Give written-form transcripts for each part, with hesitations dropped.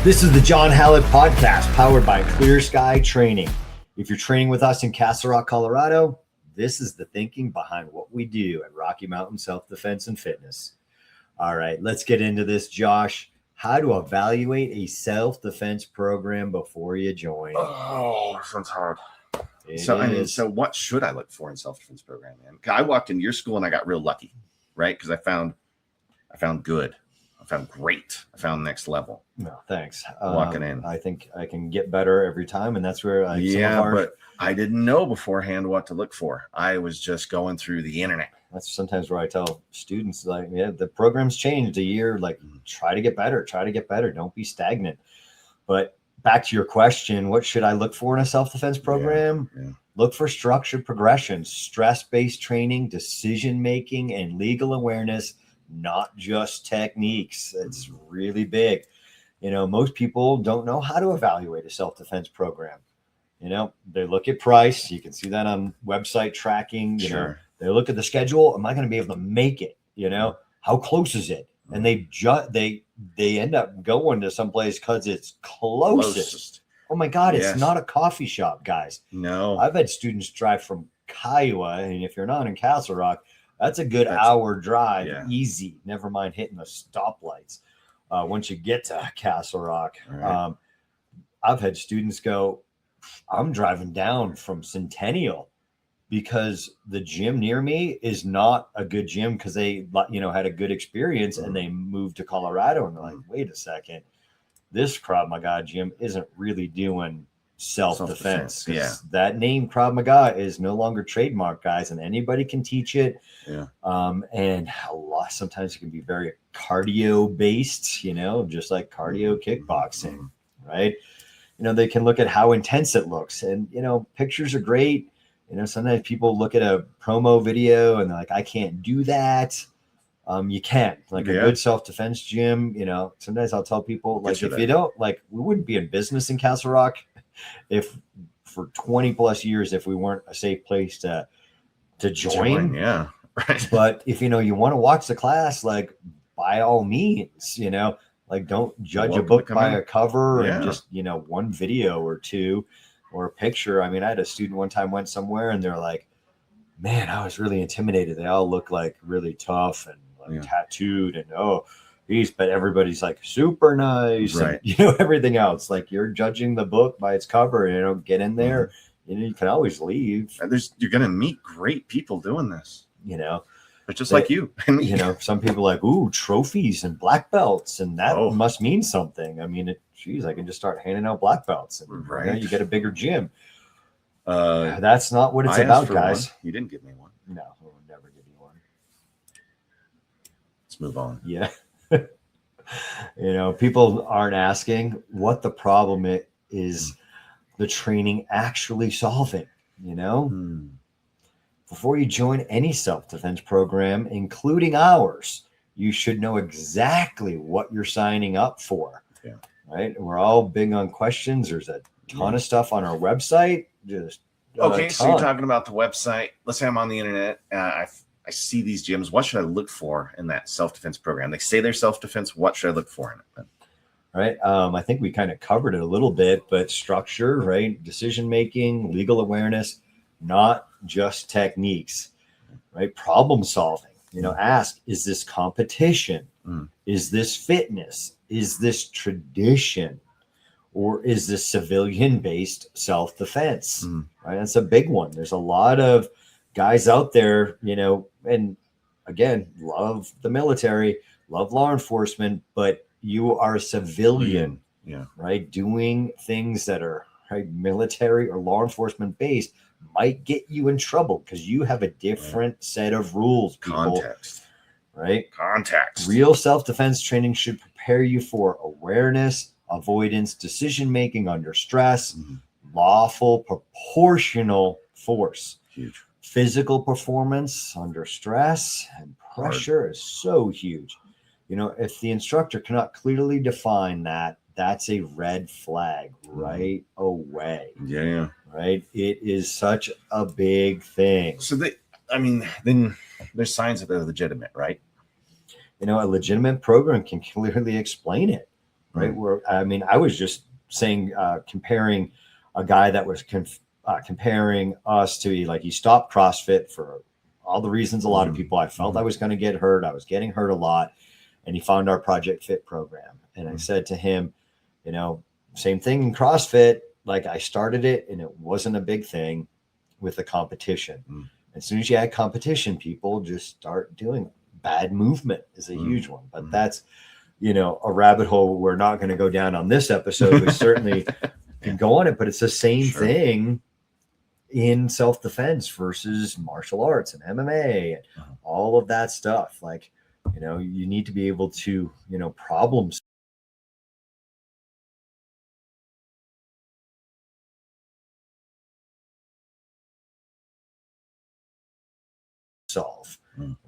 This is the John Hallett podcast powered by ClearSky Training. If you're training with us in Castle Rock, Colorado, this is the thinking behind what we do at Rocky Mountain Self-Defense and Fitness. All right, let's get into this, Josh. How to evaluate a self-defense program before you join. Oh, sounds hard. So what should I look for in self-defense program, man? I walked into your school and I got real lucky, right? Because I found good. I found great. I found next level. No, thanks. Walking in. I think I can get better every time, and that's where but I didn't know beforehand what to look for. I was just going through the internet. That's sometimes where I tell students, like, yeah, the program's changed a year. Like, try to get better. Don't be stagnant. But back to your question, what should I look for in a self-defense program? Yeah. Look for structured progression, stress-based training, decision-making, and legal awareness, not just techniques. It's really big. You know, most people don't know how to evaluate a self-defense program. You know, they look at price. You can see that on website tracking. You know, they look at the schedule. Am I going to be able to make it? You know, how close is it? And they end up going to someplace because it's closest. Oh my God, it's not a coffee shop, guys. No. I've had students drive from Kiowa, and if you're not in Castle Rock, that's a good hour drive, easy. Never mind hitting the stoplights. Once you get to Castle Rock, I've had students go, I'm driving down from Centennial because the gym near me is not a good gym because they, had a good experience and they moved to Colorado, and they're like, wait a second, this Krav Maga gym isn't really doing self-defense. That name Krav Maga is no longer trademarked, guys, and anybody can teach it. And sometimes it can be very cardio based, just like cardio kickboxing, right? They can look at how intense it looks, and pictures are great. Sometimes people look at a promo video and they're like, I can't do that. You can't. Like a good self-defense gym, sometimes I'll tell people, like, if you don't, like, we wouldn't be in business in Castle Rock if for 20 plus years if we weren't a safe place to join. But if you want to watch the class, like, by all means, like, don't judge a book by a cover and just one video or two or a picture. I mean, I had a student one time went somewhere and they're like, man, I was really intimidated. They all look like really tough and tattooed and but everybody's like super nice, and everything else. Like, you're judging the book by its cover. Get in there. You can always leave. You're gonna meet great people doing this. But just like you, some people like, ooh, trophies and black belts, and that must mean something. I mean, I can just start handing out black belts, and you get a bigger gym. That's not what it's about, guys. You didn't give me one. No, I would never give you one. Let's move on. Yeah. People aren't asking what the problem is the training actually solving, Before you join any self-defense program, including ours, you should know exactly what you're signing up for. Right? We're all big on questions. There's a ton of stuff on our website. Okay, so you're talking about the website. Let's say I'm on the internet. I see these gyms. What should I look for in that self-defense program? They say they're self-defense. What should I look for in it? Right. I think we kind of covered it a little bit, but structure, right? Decision-making, legal awareness, not just techniques, right? Problem solving, ask, is this competition? Is this fitness? Is this tradition? Or is this civilian-based self-defense? Right. That's a big one. There's a lot of guys out there, and again, love the military, love law enforcement, but you are a civilian, right? Doing things that are military or law enforcement based might get you in trouble because you have a different set of rules. Context. Right? Context. Real self-defense training should prepare you for awareness, avoidance, decision-making under stress, lawful, proportional force. Huge. Physical performance under stress and pressure is so huge. If the instructor cannot clearly define that, that's a red flag right away. Yeah. Right? It is such a big thing. So then there's signs that they're legitimate, right? A legitimate program can clearly explain it. right? Where, I mean, I was just saying, comparing a guy that was comparing us to, like, he stopped CrossFit for all the reasons a lot of people, I felt I was going to get hurt. I was getting hurt a lot. And he found our Project Fit program. And I said to him, you know, same thing in CrossFit. Like, I started it and it wasn't a big thing with the competition. As soon as you add competition, people just start doing it. Bad movement is a huge one, but that's, you know, a rabbit hole we're not going to go down on this episode. We certainly can go on it, but it's the same thing in self-defense versus martial arts and MMA and all of that stuff. Like, you know, you need to be able to, you know, problem solve,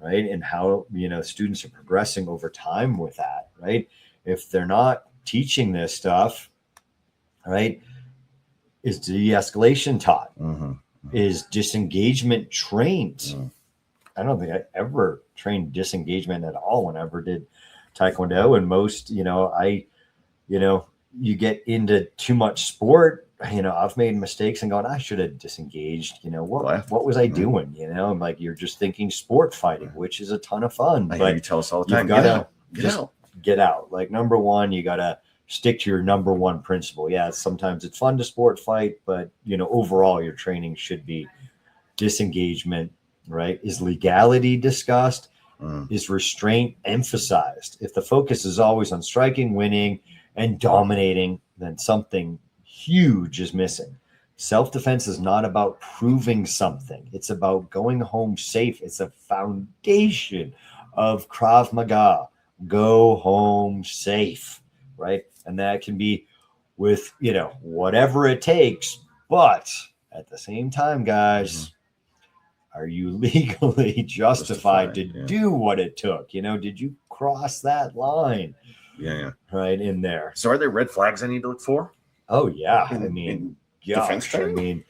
right? And how, you know, students are progressing over time with that, right? If they're not teaching this stuff, right, is de-escalation taught? Is disengagement trained? I don't think I ever trained disengagement at all when I ever did Taekwondo. And most, you know, you get into too much sport, you know, I've made mistakes and gone, I should have disengaged, you know, what was I doing? You know, and like, you're just thinking sport fighting, which is a ton of fun. But you tell us all the time, get out. Like, number one, you got to stick to your number one principle. Yeah, sometimes it's fun to sport fight, but, you know, overall your training should be disengagement, right? Is legality discussed? Is restraint emphasized? If the focus is always on striking, winning, and dominating, then something huge is missing. Self-defense is not about proving something. It's about going home safe. It's a foundation of Krav Maga. Go home safe, right? And that can be with, you know, whatever it takes. But at the same time, guys, are you legally justified to do what it took? You know, did you cross that line? Right in there. So are there red flags I need to look for? Oh, yeah. I mean, gosh, I mean,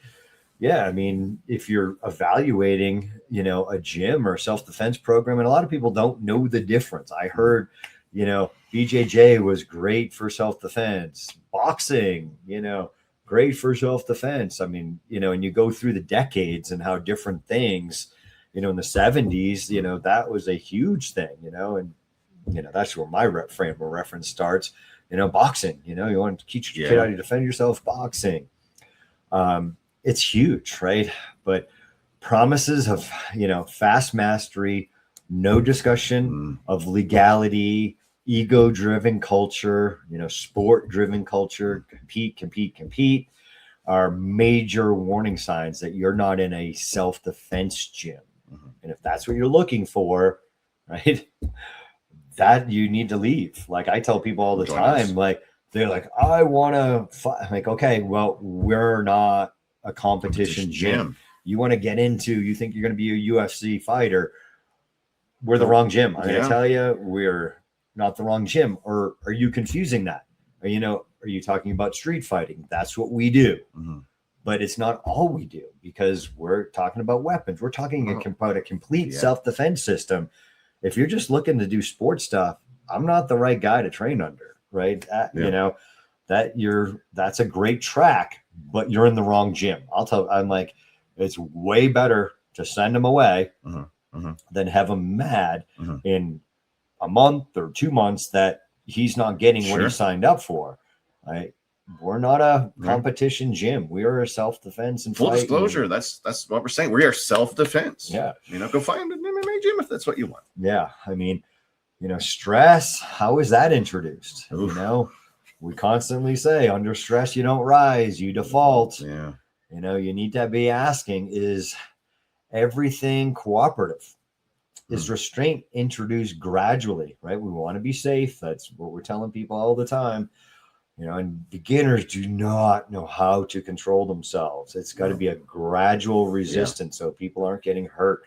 yeah, I mean, if you're evaluating, you know, a gym or a self-defense program, and a lot of people don't know the difference. I heard, you know, BJJ was great for self-defense, boxing, you know, great for self-defense. I mean, you know, and you go through the decades and how different things, you know, in the 70s, you know, that was a huge thing, you know, and, you know, that's where my frame of reference starts. You know, boxing, you know, you want to teach your kid how to defend yourself, boxing. It's huge, right? But promises of, you know, fast mastery, no discussion of legality, ego-driven culture, you know, sport-driven culture, compete, are major warning signs that you're not in a self-defense gym. And if that's what you're looking for, right, that you need to leave. Like, I tell people all the time, like, they're like, I want to fight. Like, okay, well, we're not a competition gym. You want to get into, you think you're going to be a UFC fighter. We're the wrong gym. I'm going to tell you, we're not the wrong gym. Or are you confusing that? Or, you know, are you talking about street fighting? That's what we do. But it's not all we do, because we're talking about weapons. We're talking about a complete self-defense system. If you're just looking to do sports stuff, I'm not the right guy to train under, right? You know, that's a great track, but you're in the wrong gym. I'm like, it's way better to send him away than have him mad in a month or 2 months that he's not getting what he signed up for. Right? We're not a competition gym. We are a self-defense and full disclosure. That's what we're saying. We are self-defense. Yeah. You know, go find an MMA gym if that's what you want. Yeah. I mean, you know, stress, how is that introduced? You know, we constantly say under stress, you don't rise, you default. Yeah. You know, you need to be asking, is everything cooperative? Is restraint introduced gradually, right? We want to be safe. That's what we're telling people all the time. You know, and beginners do not know how to control themselves. It's got to be a gradual resistance so people aren't getting hurt.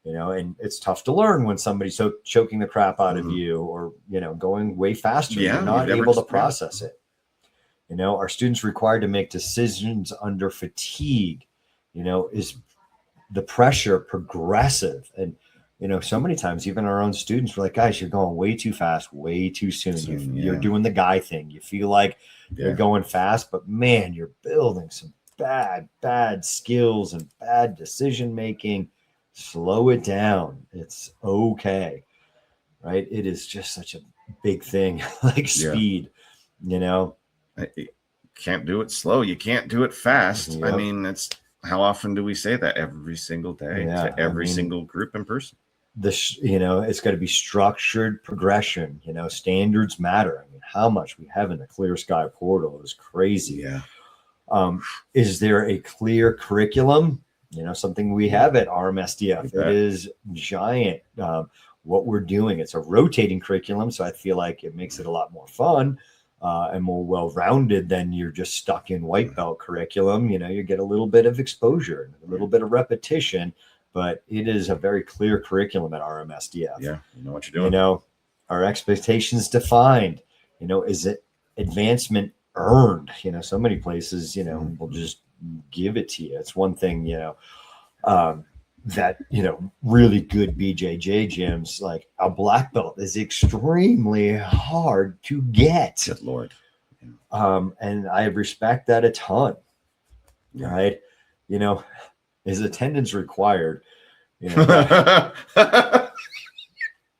You know, and it's tough to learn when somebody's choking the crap out of you, or, you know, going way faster. You're not able to process it. You know, are students required to make decisions under fatigue? You know, is the pressure progressive? And, you know, so many times, even our own students were like, guys, you're going way too fast, way too soon. You're doing the guy thing. You feel like you're going fast, but man, you're building some bad skills and bad decision making. Slow it down. It's okay. Right. It is just such a big thing, like speed, you know. You can't do it slow. You can't do it fast. Yep. I mean, it's how often do we say that every single day to every single group in person? You know, it's got to be structured progression. You know, standards matter. I mean, how much we have in the ClearSky portal is crazy. Yeah. Is there a clear curriculum? You know, something we have at RMSDF. It is giant. What we're doing, it's a rotating curriculum, so I feel like it makes it a lot more fun and more well-rounded than you're just stuck in white belt curriculum. You know, you get a little bit of exposure, a little bit of repetition, but it is a very clear curriculum at RMSDF. Yeah, you know what you're doing. You know, our expectations defined. You know, is it advancement earned? You know, so many places, you know, will just give it to you. It's one thing, you know, that, you know, really good BJJ gyms, like a black belt is extremely hard to get. Good Lord. And I respect that a ton. Right. You know, is attendance required? You know,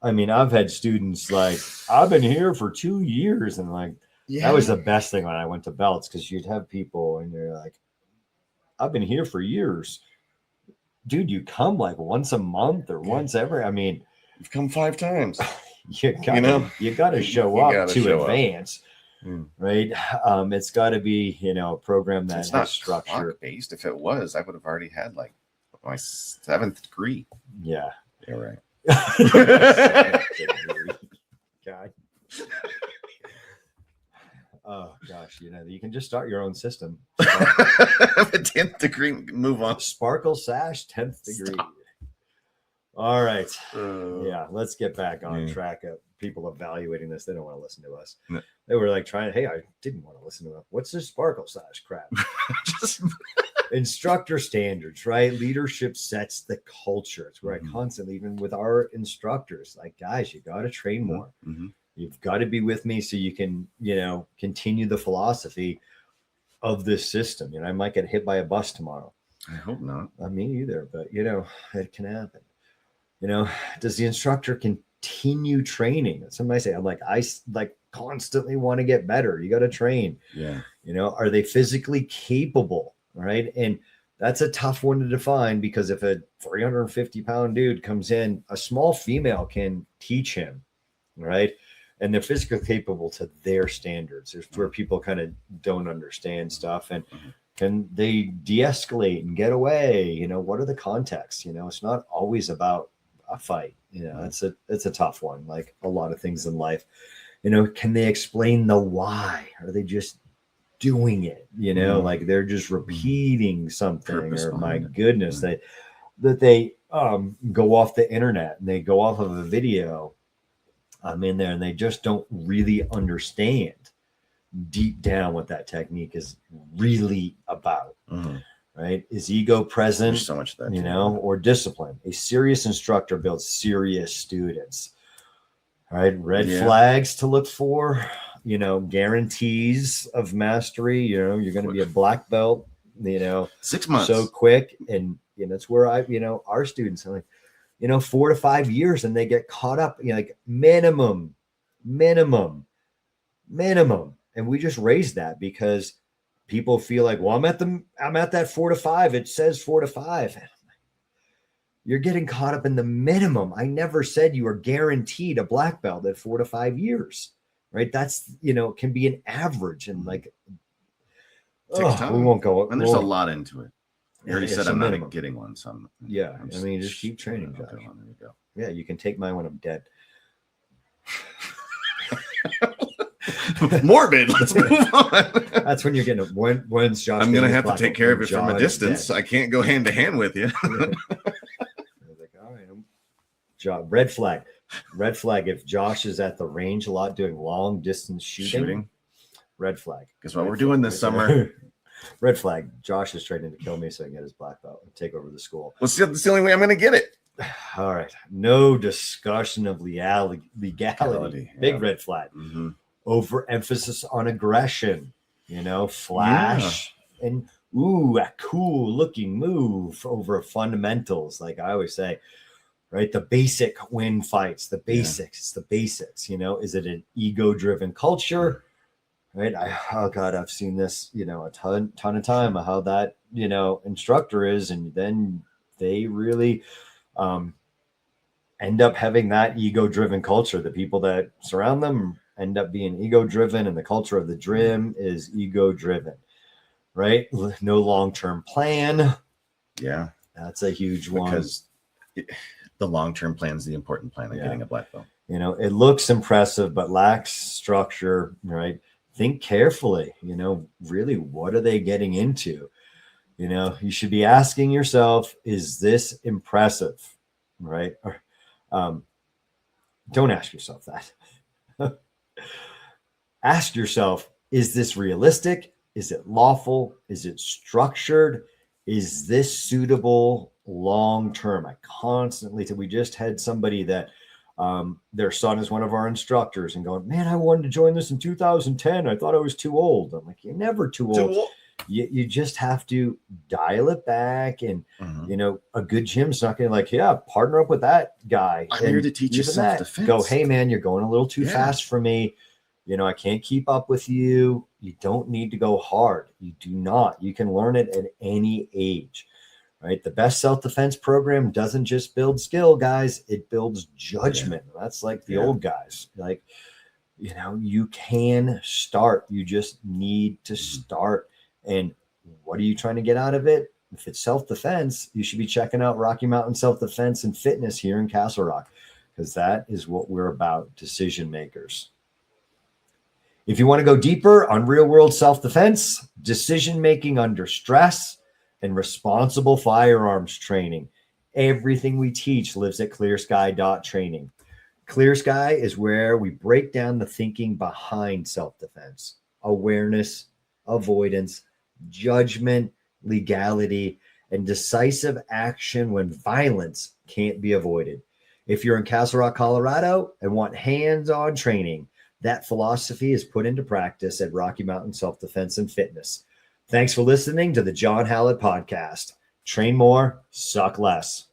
I mean, I've had students like, I've been here for 2 years, and like, that was the best thing when I went to belts, because you'd have people and you're like, I've been here for years. Dude, you come like once a month or once every, I mean, you've come 5 times. You got to show up to advance. Right. It's got to be, you know, a program that it's has not structure based. If it was, I would have already had like my 7th degree. Yeah. You're right. God. Oh gosh, you know, you can just start your own system. A 10th degree, move on. Sparkle Sash, 10th degree. Stop. All right. Yeah, let's get back on track of people evaluating this. They don't want to listen to us. No. They were like hey, I didn't want to listen to it. What's this Sparkle Sash crap? Instructor standards, right? Leadership sets the culture. It's where I constantly, even with our instructors, like, guys, you got to train more. You've got to be with me so you can, you know, continue the philosophy of this system. You know, I might get hit by a bus tomorrow. I hope not. Not me either, but you know, it can happen. You know, does the instructor continue training? Somebody say, I'm like, I like constantly want to get better. You got to train. Yeah. You know, are they physically capable? Right. And that's a tough one to define, because if a 350-pound dude comes in, a small female can teach him. Right. And they're physically capable to their standards. There's where people kind of don't understand stuff. And can they de-escalate and get away? You know, what are the contexts? You know, it's not always about a fight. You know, it's a tough one, like a lot of things in life. You know, can they explain the why? Are they just doing it? You know, like they're just repeating something, or my goodness, that they go off the internet and they go off of a video. I'm in there and they just don't really understand deep down what that technique is really about. Right? Is ego present? There's so much of that, you know, or discipline? A serious instructor builds serious students. All right. Red flags to look for, you know, guarantees of mastery. You know, you're going to be a black belt, you know, 6 months so quick. And you know, it's where our students are like, you know, 4 to 5 years, and they get caught up, you know, like minimum. And we just raised that because people feel like, well, I'm at that 4 to 5. It says 4 to 5. You're getting caught up in the minimum. I never said you are guaranteed a black belt at 4 to 5 years, right? That's, you know, can be an average, and like, we won't go. And there's a lot into it. You already said I'm not getting one, so I'm I mean, just keep training, Josh. There you go. Yeah, you can take mine when I'm dead. Morbid. Let's move on. That's when you're getting when's Josh? I'm gonna have to take care of it from a distance. I can't go hand to hand with you. I was like, all right, Josh. Red flag. If Josh is at the range a lot doing long distance shooting. Red flag. Guess what we're doing this summer? Red flag. Josh is training to kill me so he can get his black belt and take over the school. Well, that's the only way I'm going to get it. all right, no discussion of legality. Big red flag. Overemphasis on aggression, flash and a cool looking move over fundamentals. Like I always say, right? The basic win fights, the basics, it's the basics, is it an ego driven culture? Right. I've seen this, a ton of time of how that, instructor is. And then they really end up having that ego driven culture. The people that surround them end up being ego driven, and the culture of the gym is ego driven, right? No long-term plan. Yeah. That's a huge one. Because the long-term plan is the important plan of getting a black belt. It looks impressive, but lacks structure, right? Think carefully, really, what are they getting into? You should be asking yourself, is this impressive, right? Or, don't ask yourself that. Ask yourself, is this realistic? Is it lawful? Is it structured? Is this suitable long-term? We just had somebody that their son is one of our instructors and going, man, I wanted to join this in 2010. I thought I was too old. I'm like, you're never too old. You just have to dial it back. And, a good gym's not going to partner up with that guy. I'm here to teach you self-defense. Go, hey, man, you're going a little too fast for me. I can't keep up with you. You don't need to go hard. You do not. You can learn it at any age. Right. The best self-defense program doesn't just build skill, guys. It builds judgment. That's like the old guys. Like, you can start. You just need to start. And what are you trying to get out of it? If it's self-defense, you should be checking out Rocky Mountain Self-Defense and Fitness here in Castle Rock, because that is what we're about, decision makers. If you want to go deeper on real-world self-defense, decision-making under stress, and responsible firearms training, everything we teach lives at ClearSky.training. ClearSky is where we break down the thinking behind self-defense, awareness, avoidance, judgment, legality, and decisive action when violence can't be avoided. If you're in Castle Rock, Colorado, and want hands-on training, that philosophy is put into practice at Rocky Mountain Self-Defense and Fitness. Thanks for listening to the John Hallett podcast. Train more, suck less.